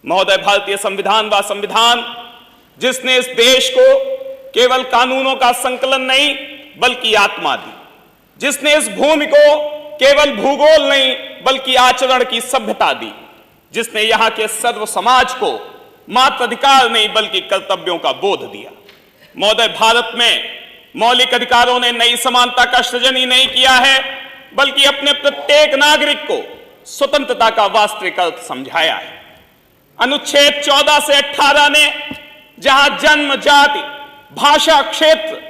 महोदय, भारतीय संविधान व संविधान जिसने इस देश को केवल कानूनों का संकलन नहीं बल्कि आत्मा दी, जिसने इस भूमि को केवल भूगोल नहीं बल्कि आचरण की सभ्यता दी, जिसने यहां के सर्व समाज को मात्र अधिकार नहीं बल्कि कर्तव्यों का बोध दिया। महोदय, भारत में मौलिक अधिकारों ने नई समानता का सृजन ही नहीं किया है बल्कि अपने प्रत्येक नागरिक को स्वतंत्रता का वास्तविक अर्थ समझाया है। अनुच्छेद 14 से 18 ने जहां जन्म, जाति, भाषा, क्षेत्र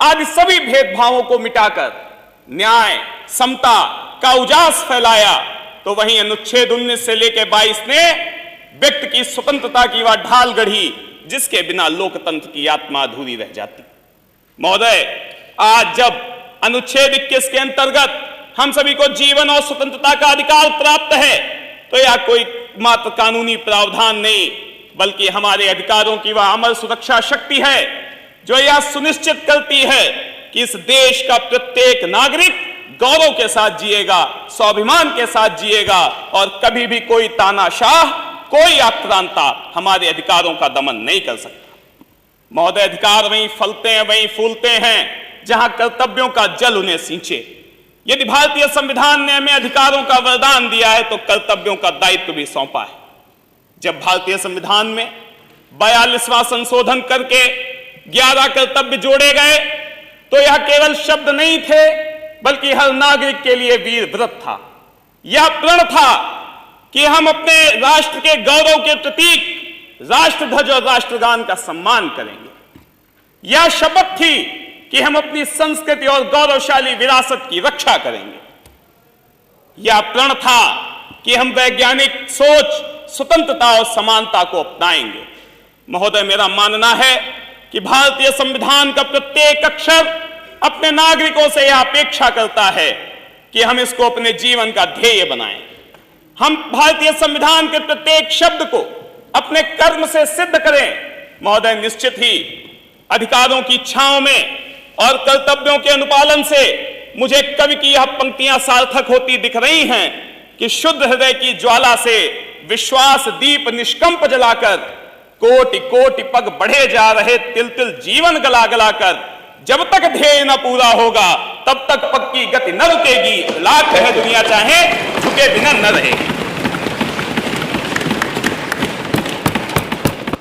आदि सभी भेदभावों को मिटाकर न्याय, समता का उजास फैलाया, तो वहीं अनुच्छेद 19 से लेकर 22 ने व्यक्ति की स्वतंत्रता की वह ढाल गढ़ी जिसके बिना लोकतंत्र की आत्मा अधूरी रह जाती। महोदय, आज जब अनुच्छेद 21 के अंतर्गत हम सभी को जीवन और स्वतंत्रता का अधिकार प्राप्त है, तो यह कोई मात्र कानूनी प्रावधान नहीं बल्कि हमारे अधिकारों की वह अमर सुरक्षा शक्ति है जो यह सुनिश्चित करती है कि इस देश का प्रत्येक नागरिक गौरव के साथ जिएगा, स्वाभिमान के साथ जिएगा और कभी भी कोई तानाशाह, कोई आक्रांता हमारे अधिकारों का दमन नहीं कर सकता। महोदय, अधिकार वहीं फलते हैं, वहीं फूलते हैं जहां कर्तव्यों का जल उन्हें सींचे। यदि भारतीय संविधान ने हमें अधिकारों का वरदान दिया है तो कर्तव्यों का दायित्व भी सौंपा है। जब भारतीय संविधान में 42वां संशोधन करके 11 कर्तव्य जोड़े गए तो यह केवल शब्द नहीं थे बल्कि हर नागरिक के लिए वीर व्रत था। यह प्रण था कि हम अपने राष्ट्र के गौरव के प्रतीक राष्ट्रध्वज और राष्ट्रगान का सम्मान करेंगे। यह शपथ थी कि हम अपनी संस्कृति और गौरवशाली विरासत की रक्षा करेंगे। यह प्रण था कि हम वैज्ञानिक सोच, स्वतंत्रता और समानता को अपनाएंगे। महोदय, मेरा मानना है कि भारतीय संविधान का प्रत्येक अक्षर अपने नागरिकों से यह अपेक्षा करता है कि हम इसको अपने जीवन का ध्येय बनाएं। हम भारतीय संविधान के प्रत्येक शब्द को अपने कर्म से सिद्ध करें। महोदय, निश्चित ही अधिकारों की छांव में और कर्तव्यों के अनुपालन से मुझे कवि की यह पंक्तियां सार्थक होती दिख रही हैं कि शुद्ध हृदय की ज्वाला से विश्वास दीप निष्कंप जलाकर कोटि कोटि पग बढ़े जा रहे तिल तिल जीवन गला गला कर जब तक ध्येय न पूरा होगा तब तक पग की गति न रुकेगी। लाख है दुनिया चाहे झुके बिना न रहेगी।